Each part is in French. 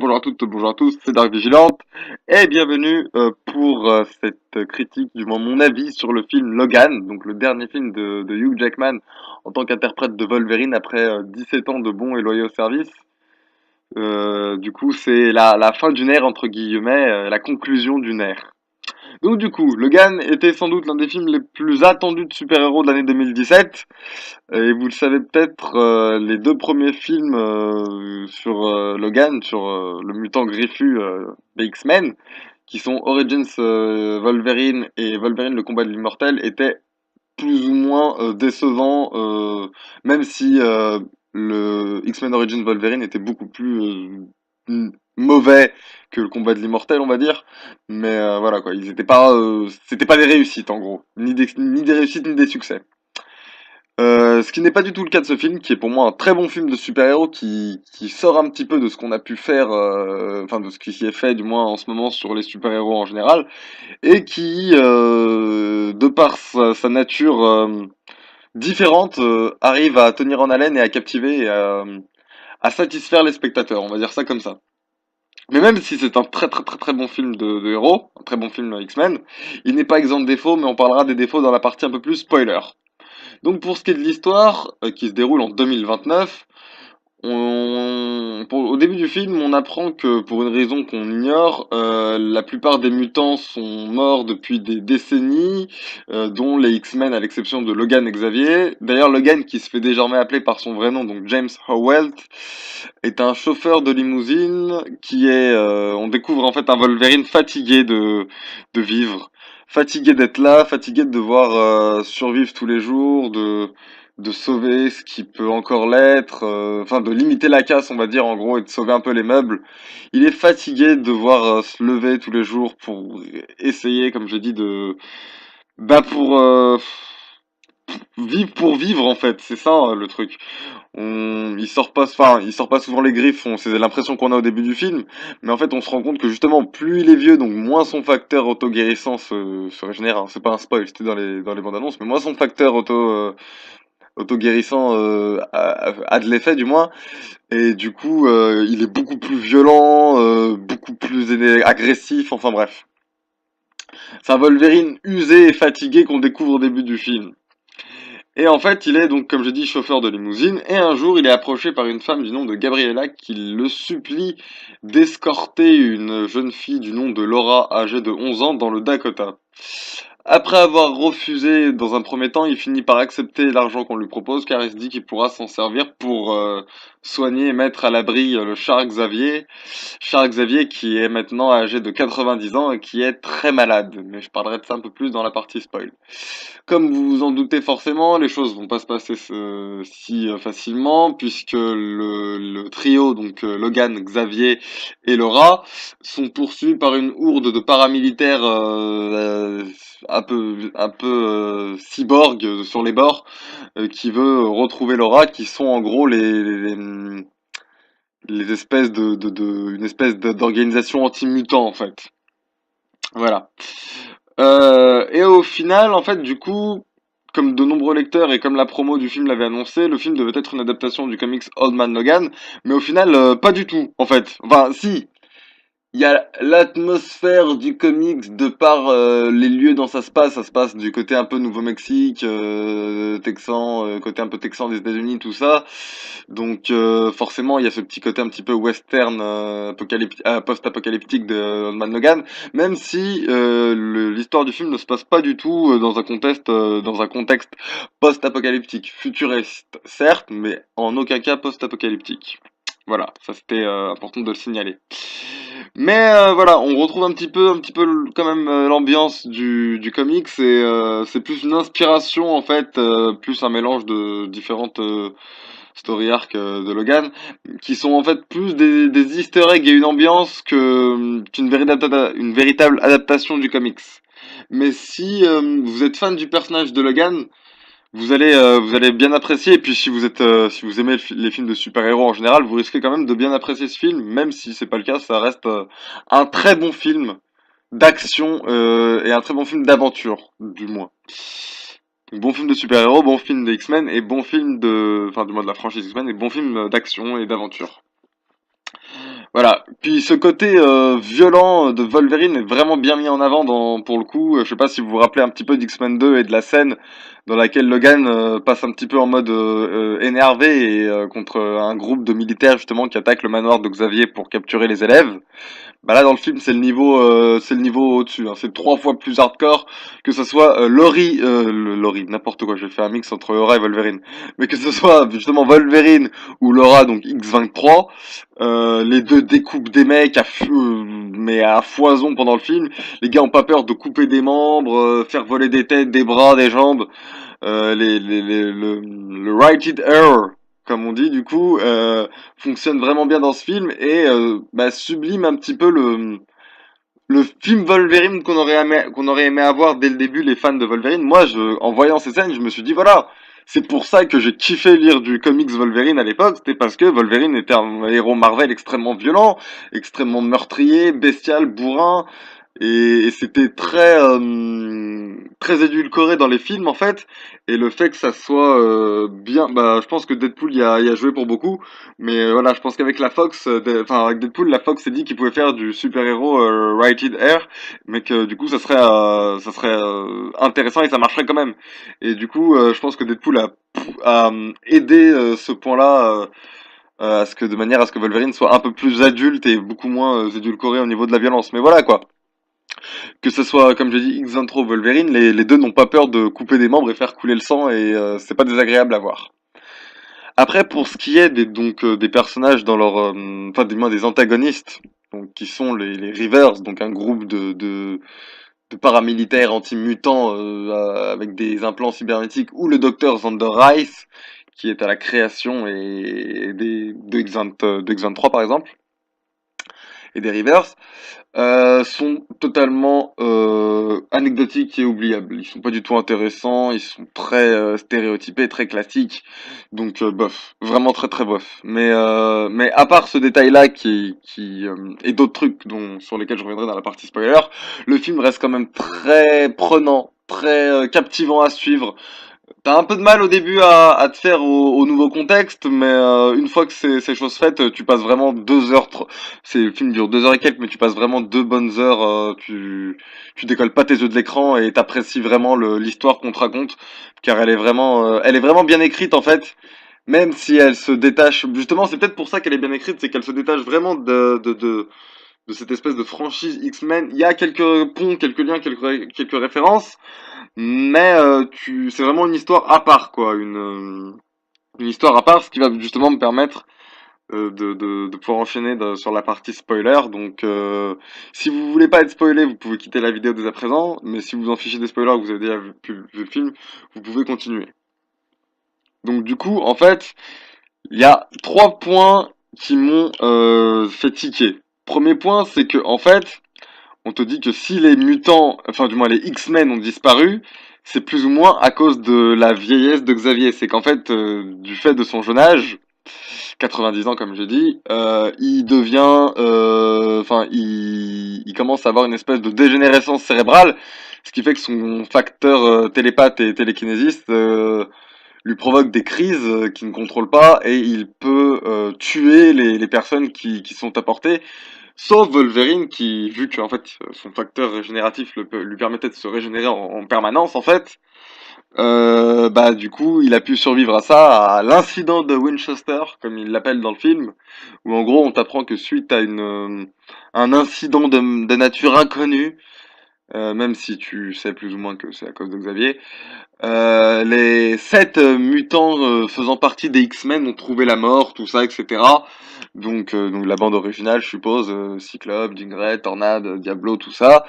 Bonjour à toutes, bonjour à tous, c'est Dark Vigilante et bienvenue pour cette critique, du moins mon avis sur le film Logan, donc le dernier film de Hugh Jackman en tant qu'interprète de Wolverine après 17 ans de bons et loyaux services. Du coup, c'est la fin d'une ère entre guillemets, la conclusion d'une ère. Donc du coup, Logan était sans doute l'un des films les plus attendus de super-héros de l'année 2017. Et vous le savez peut-être, les deux premiers films sur Logan, sur le mutant griffu des X-Men, qui sont Origins Wolverine et Wolverine le combat de l'immortel, étaient plus ou moins décevants, même si le X-Men Origins Wolverine était beaucoup plus mauvais que le combat de l'immortel, on va dire. Mais voilà quoi, ils étaient pas, c'était pas des réussites en gros, ni des réussites ni des succès. Ce qui n'est pas du tout le cas de ce film, qui est pour moi un très bon film de super-héros qui sort un petit peu de ce qu'on a pu faire, enfin de ce qui s'y est fait du moins en ce moment sur les super-héros en général, et qui, de par sa nature différente, arrive à tenir en haleine et à captiver et à satisfaire les spectateurs, on va dire ça comme ça. Mais même si c'est un très très très très bon film de héros, un très bon film X-Men, il n'est pas exempt de défauts, mais on parlera des défauts dans la partie un peu plus spoiler. Donc pour ce qui est de l'histoire, qui se déroule en 2029, au début du film, on apprend que pour une raison qu'on ignore, la plupart des mutants sont morts depuis des décennies, dont les X-Men à l'exception de Logan et Xavier. D'ailleurs, Logan, qui se fait désormais appeler par son vrai nom, donc James Howell, est un chauffeur de limousine qui est, on découvre en fait un Wolverine fatigué de vivre, fatigué d'être là, fatigué de devoir survivre tous les jours, de sauver ce qui peut encore l'être, enfin de limiter la casse, on va dire en gros, et de sauver un peu les meubles. Il est fatigué de devoir se lever tous les jours pour essayer, comme je dis, pour vivre pour vivre en fait. C'est ça le truc. Il sort pas souvent les griffes, c'est l'impression qu'on a au début du film, mais en fait on se rend compte que justement plus il est vieux, donc moins son facteur auto-guérissant se régénère, hein. C'est pas un spoil, c'était dans les bandes annonces, mais moins son facteur auto-guérissant a de l'effet du moins, et du coup il est beaucoup plus violent, beaucoup plus agressif, enfin bref. C'est un Wolverine usé et fatigué qu'on découvre au début du film. Et en fait, il est donc, comme je dis, chauffeur de limousine, et un jour, il est approché par une femme du nom de Gabriella qui le supplie d'escorter une jeune fille du nom de Laura, âgée de 11 ans, dans le Dakota. Après avoir refusé dans un premier temps, il finit par accepter l'argent qu'on lui propose car il se dit qu'il pourra s'en servir pour soigner et mettre à l'abri le Charles Xavier. Charles Xavier qui est maintenant âgé de 90 ans et qui est très malade. Mais je parlerai de ça un peu plus dans la partie spoil. Comme vous vous en doutez forcément, les choses vont pas se passer si facilement puisque le trio, donc Logan, Xavier et Laura, sont poursuivis par une horde de paramilitaires un peu cyborg sur les bords qui veut retrouver Laura, qui sont en gros les espèces une espèce d'organisation anti-mutant en fait. Voilà. Et au final, en fait, du coup, comme de nombreux lecteurs et comme la promo du film l'avait annoncé, le film devait être une adaptation du comics Old Man Logan, mais au final, pas du tout, en fait. Enfin, si, il y a l'atmosphère du comics de par les lieux dont ça se passe du côté un peu Nouveau-Mexique, texan, côté un peu texan des États-Unis, tout ça. Donc forcément, il y a ce petit côté un petit peu western, post-apocalyptique de Old Man Logan, même si l'histoire du film ne se passe pas du tout dans un contexte post-apocalyptique, futuriste, certes, mais en aucun cas post-apocalyptique. Voilà, ça c'était important de le signaler. Mais voilà, on retrouve un petit peu quand même l'ambiance du comics et c'est plus une inspiration en fait, plus un mélange de différentes story arcs de Logan, qui sont en fait plus des easter eggs et une ambiance une véritable adaptation du comics. Mais si vous êtes fan du personnage de Logan, vous allez bien apprécier. Et puis si vous aimez les films de super-héros en général, vous risquez quand même de bien apprécier ce film, même si c'est pas le cas, ça reste un très bon film d'action et un très bon film d'aventure, du moins. Donc, bon film de super-héros, bon film de X-Men et bon film enfin du moins de la franchise X-Men et bon film d'action et d'aventure. Voilà. Puis ce côté violent de Wolverine est vraiment bien mis en avant pour le coup. Je sais pas si vous vous rappelez un petit peu d'X-Men 2 et de la scène dans laquelle Logan passe un petit peu en mode énervé et contre un groupe de militaires justement qui attaque le manoir de Xavier pour capturer les élèves. Bah là dans le film c'est le niveau au-dessus, hein. C'est 3 fois plus hardcore que ce soit Laurie, n'importe quoi, j'ai fait un mix entre Laura et Wolverine. Mais que ce soit justement Wolverine ou Laura, donc X-23, les deux découpent des mecs mais à foison pendant le film. Les gars ont pas peur de couper des membres, faire voler des têtes, des bras, des jambes. Le Rated R, comme on dit du coup, fonctionne vraiment bien dans ce film et bah, sublime un petit peu le film Wolverine qu'on aurait aimé avoir dès le début les fans de Wolverine. Moi, en voyant ces scènes, je me suis dit voilà, c'est pour ça que j'ai kiffé lire du comics Wolverine à l'époque, c'était parce que Wolverine était un héros Marvel extrêmement violent, extrêmement meurtrier, bestial, bourrin, et c'était très édulcoré dans les films en fait. Et le fait que ça soit bien, bah je pense que Deadpool y a joué pour beaucoup. Mais voilà, je pense qu'avec la Fox, enfin avec Deadpool, la Fox s'est dit qu'il pouvait faire du super-héros rated R, mais que du coup ça serait intéressant et ça marcherait quand même. Et du coup, je pense que Deadpool a aidé ce point-là à ce que de manière à ce que Wolverine soit un peu plus adulte et beaucoup moins édulcoré au niveau de la violence. Mais voilà quoi. Que ce soit, comme je dis, X-23 ou Wolverine, les deux n'ont pas peur de couper des membres et faire couler le sang et c'est pas désagréable à voir. Après, pour ce qui est des personnages dans leur, enfin, du moins des antagonistes, donc qui sont les Reavers, donc un groupe de paramilitaires anti-mutants avec des implants cybernétiques, ou le docteur Xander Rice, qui est à la création de X23 par exemple, et des Reavers sont totalement anecdotiques et oubliables. Ils sont pas du tout intéressants, ils sont très stéréotypés, très classiques, donc bof, vraiment très très bof. Mais à part ce détail-là et d'autres trucs sur lesquels je reviendrai dans la partie spoiler, le film reste quand même très prenant, très captivant à suivre. T'as un peu de mal au début à te faire au nouveau contexte, mais une fois que c'est chose faite, tu passes vraiment 2 heures. Le film dure 2 heures et quelques, mais tu passes vraiment 2 bonnes heures. Tu décolles pas tes yeux de l'écran et t'apprécies vraiment l'histoire qu'on te raconte, car elle est vraiment bien écrite en fait. Même si elle se détache, justement, c'est peut-être pour ça qu'elle est bien écrite, c'est qu'elle se détache vraiment de cette espèce de franchise X-Men. Il y a quelques ponts, quelques liens, quelques références, mais c'est vraiment une histoire à part, quoi. Une histoire à part, ce qui va justement me permettre de pouvoir enchaîner sur la partie spoiler. Donc, si vous voulez pas être spoilé, vous pouvez quitter la vidéo dès à présent. Mais si vous en fichez des spoilers, que vous avez déjà vu le film, vous pouvez continuer. Donc, du coup, en fait, il y a 3 points qui m'ont fait tiquer. Premier point, c'est que en fait, on te dit que si les mutants, enfin du moins les X-Men ont disparu, c'est plus ou moins à cause de la vieillesse de Xavier. C'est qu'en fait, du fait de son jeune âge, 90 ans comme j'ai dit, il devient, il commence à avoir une espèce de dégénérescence cérébrale, ce qui fait que son facteur télépathe et télékinésiste lui provoque des crises qu'il ne contrôle pas et il peut tuer les personnes qui sont à portée. Sauf Wolverine qui, vu que en fait son facteur régénératif lui permettait de se régénérer en permanence en fait, bah du coup il a pu survivre à ça, à l'incident de Winchester comme il l'appelle dans le film, où en gros on t'apprend que suite à un incident de nature inconnue, même si tu sais plus ou moins que c'est à cause de Xavier, les 7 mutants faisant partie des X-Men ont trouvé la mort, tout ça, etc. Donc la bande originale, je suppose, Cyclope, Jean Grey, Tornade, Diablo, tout ça.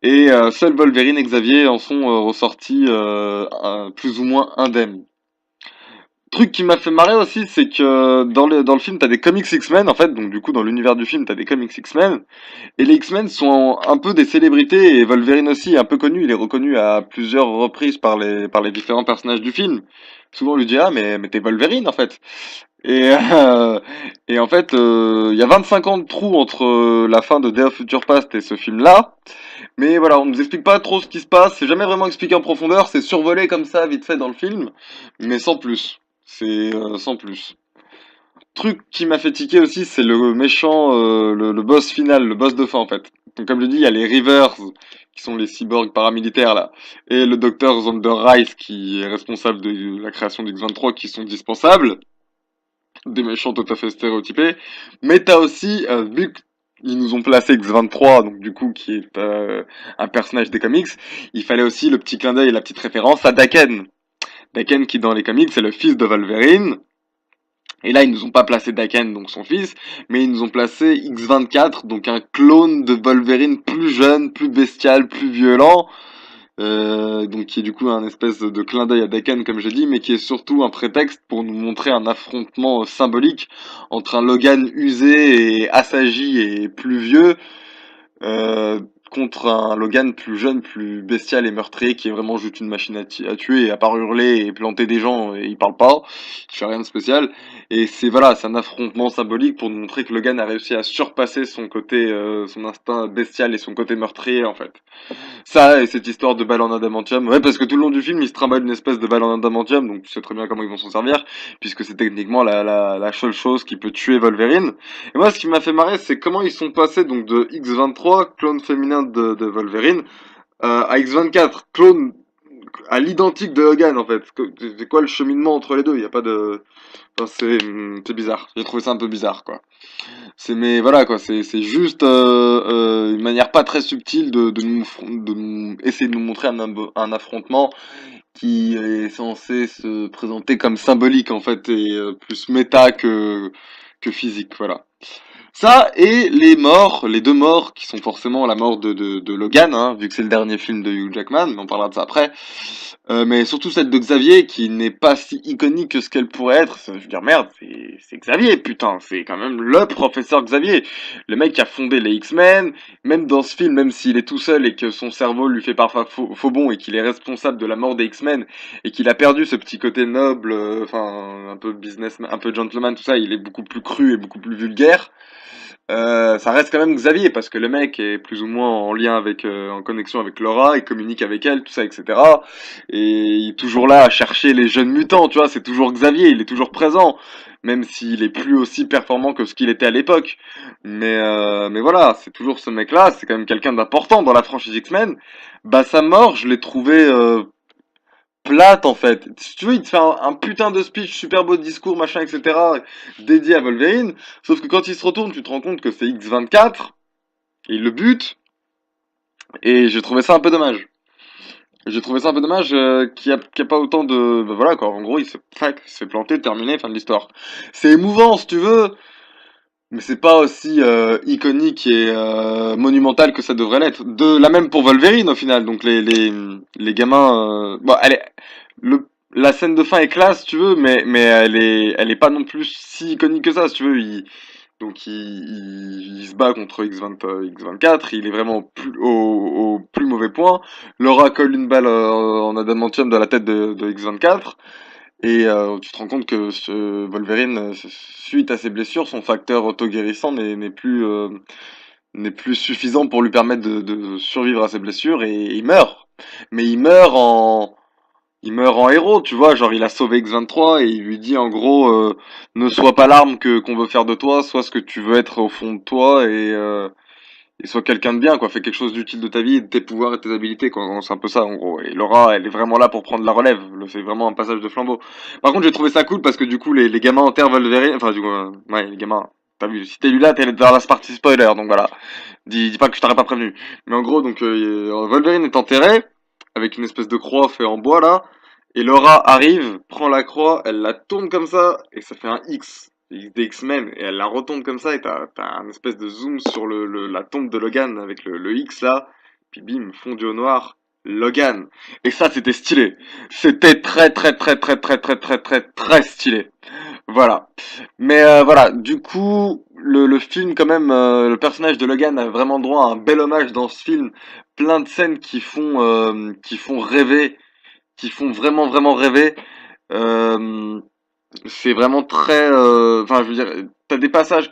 Et seuls Wolverine et Xavier en sont ressortis plus ou moins indemnes. Truc qui m'a fait marrer aussi, c'est que dans le film, t'as des comics X-Men, en fait, donc du coup, dans l'univers du film, t'as des comics X-Men, et les X-Men sont un peu des célébrités, et Wolverine aussi est un peu connu, il est reconnu à plusieurs reprises par les différents personnages du film. Souvent on lui dit, ah mais t'es Wolverine en fait. Et, et en fait, il y a 25 ans de trou entre la fin de Day of Future Past et ce film-là. Mais voilà, on nous explique pas trop ce qui se passe, c'est jamais vraiment expliqué en profondeur, c'est survolé comme ça, vite fait dans le film, mais sans plus. C'est sans plus. Truc qui m'a fait tiquer aussi, c'est le méchant, le boss final, le boss de fin en fait. Donc comme je dis, il y a les Rivers, qui sont les cyborgs paramilitaires là, et le docteur Xander Rice qui est responsable de la création du X-23 qui sont dispensables, des méchants tout à fait stéréotypés. Mais t'as aussi, vu qu'ils nous ont placé X-23, donc du coup qui est un personnage des comics, il fallait aussi le petit clin d'œil et la petite référence à Daken. Daken qui dans les comics c'est le fils de Wolverine. Et là, ils nous ont pas placé Daken, donc son fils, mais ils nous ont placé X-24, donc un clone de Wolverine plus jeune, plus bestial, plus violent, donc qui est du coup un espèce de clin d'œil à Daken, comme j'ai dit, mais qui est surtout un prétexte pour nous montrer un affrontement symbolique entre un Logan usé et assagi et plus vieux, euh, contre un Logan plus jeune, plus bestial et meurtrier qui est vraiment juste une machine à tuer et à part hurler et planter des gens et il parle pas, il fait rien de spécial. Et c'est voilà, c'est un affrontement symbolique pour nous montrer que Logan a réussi à surpasser son côté, son instinct bestial et son côté meurtrier en fait. Ça et cette histoire de balle en adamantium, ouais parce que tout le long du film il se trimballe une espèce de balle en adamantium, donc tu sais très bien comment ils vont s'en servir, puisque c'est techniquement la seule chose qui peut tuer Wolverine. Et moi ce qui m'a fait marrer c'est comment ils sont passés donc de X-23, clone féminin de Wolverine, à X-24, clone à l'identique de Logan en fait. C'est quoi le cheminement entre les deux? Il y a pas de... Enfin, c'est bizarre, j'ai trouvé ça un peu bizarre quoi. C'est mais voilà quoi, c'est juste une manière pas très subtile de nous essayer de nous montrer un affrontement qui est censé se présenter comme symbolique en fait et plus méta que physique, voilà. Ça et les morts, les deux morts qui sont forcément la mort de Logan, hein, vu que c'est le dernier film de Hugh Jackman, mais on parlera de ça après. Mais surtout celle de Xavier qui n'est pas si iconique que ce qu'elle pourrait être. Je veux dire merde, c'est Xavier putain, c'est quand même le professeur Xavier, le mec qui a fondé les X-Men. Même dans ce film, même s'il est tout seul et que son cerveau lui fait parfois faux bon et qu'il est responsable de la mort des X-Men et qu'il a perdu ce petit côté noble, enfin un peu businessman, un peu gentleman, tout ça, il est beaucoup plus cru et beaucoup plus vulgaire. Ça reste quand même Xavier parce que le mec est plus ou moins en lien avec, en connexion avec Laura, il communique avec elle, tout ça, etc. Et il est toujours là à chercher les jeunes mutants, tu vois, c'est toujours Xavier, il est toujours présent, même s'il est plus aussi performant que ce qu'il était à l'époque. Mais voilà, c'est toujours ce mec-là, c'est quand même quelqu'un d'important dans la franchise X-Men. Bah sa mort, je l'ai trouvé plate en fait. Si tu veux, il te fait un putain de speech, super beau discours, machin, etc. dédié à Wolverine. Sauf que quand il se retourne, tu te rends compte que c'est X-24, et il le bute, et j'ai trouvé ça un peu dommage. J'ai trouvé ça un peu dommage qu'il y a pas autant de... Bah voilà quoi, en gros il se fait planter, terminé, fin de l'histoire. C'est émouvant si tu veux, mais c'est pas aussi iconique et monumental que ça devrait l'être. De la même pour Wolverine au final. Donc les gamins. Bon, la scène de fin est classe, si tu veux, mais elle est pas non plus si iconique que ça, si tu veux. Donc il se bat contre X20, X24. Il est vraiment au plus mauvais point. Laura colle une balle en adamantium dans la tête de X24. Et tu te rends compte que ce Wolverine, suite à ses blessures, son facteur auto-guérissant n'est plus suffisant pour lui permettre de survivre à ses blessures et il meurt. Mais il meurt en héros, tu vois, genre il a sauvé X-23 et il lui dit en gros ne sois pas l'arme que qu'on veut faire de toi, sois ce que tu veux être au fond de toi et sois quelqu'un de bien, quoi. Fais quelque chose d'utile de ta vie, de tes pouvoirs et de tes habilités, quoi. C'est un peu ça, en gros. Et Laura, elle est vraiment là pour prendre la relève. C'est vraiment un passage de flambeau. Par contre, j'ai trouvé ça cool parce que du coup, les gamins enterrent Wolverine. Enfin, du coup, ouais, les gamins. T'as vu, si t'es lu là, t'es dans la partie spoiler, donc voilà. Dis pas que je t'aurais pas prévenu. Mais en gros, donc, Wolverine est enterré avec une espèce de croix fait en bois, là. Et Laura arrive, prend la croix, elle la tourne comme ça, et ça fait un X des X-Men, et elle la retourne comme ça, et t'as un espèce de zoom sur la tombe de Logan avec le X là, puis bim, fondu au noir, Logan. Et ça, c'était stylé. C'était très très très très très très très très très stylé. Voilà. Mais voilà, du coup, le film quand même, le personnage de Logan a vraiment droit à un bel hommage dans ce film. Plein de scènes qui font rêver, qui font vraiment vraiment rêver. Euh, c'est vraiment très, enfin, je veux dire, t'as des passages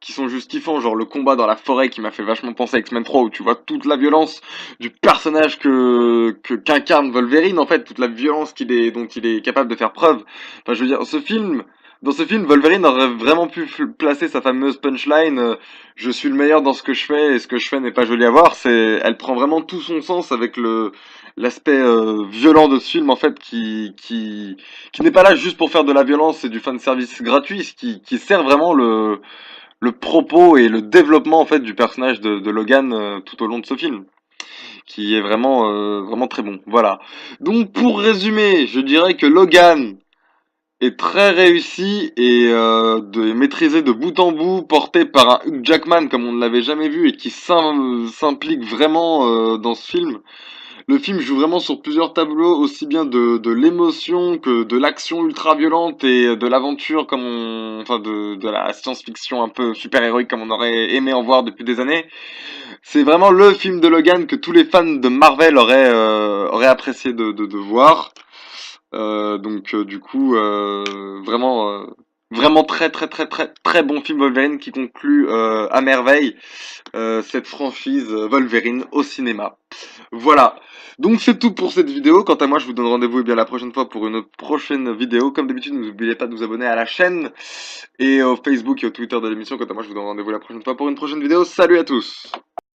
qui sont juste kiffants, genre le combat dans la forêt qui m'a fait vachement penser à X-Men 3 où tu vois toute la violence du personnage qu'incarne Wolverine, en fait, toute la violence dont il est capable de faire preuve. Enfin, je veux dire, ce film, Dans ce film, Wolverine aurait vraiment pu placer sa fameuse punchline je suis le meilleur dans ce que je fais et ce que je fais n'est pas joli à voir. Elle prend vraiment tout son sens avec l'aspect violent de ce film en fait qui n'est pas là juste pour faire de la violence et du fan service gratuit, qui sert vraiment le propos et le développement en fait du personnage de Logan tout au long de ce film, qui est vraiment très bon. Voilà. Donc pour résumer, je dirais que Logan est très réussi et maîtrisé de bout en bout, porté par un Hugh Jackman comme on ne l'avait jamais vu et qui s'implique vraiment dans ce film. Le film joue vraiment sur plusieurs tableaux, aussi bien de l'émotion que de l'action ultra violente et de l'aventure enfin de la science-fiction un peu super-héroïque comme on aurait aimé en voir depuis des années. C'est vraiment le film de Logan que tous les fans de Marvel auraient apprécié de voir. Du coup, vraiment très bon film Wolverine qui conclut à merveille cette franchise Wolverine au cinéma. Voilà. Donc c'est tout pour cette vidéo. Quant à moi, je vous donne rendez-vous bien la prochaine fois pour une prochaine vidéo. Comme d'habitude, n'oubliez pas de vous abonner à la chaîne et au Facebook et au Twitter de l'émission. Quant à moi, je vous donne rendez-vous la prochaine fois pour une prochaine vidéo. Salut à tous!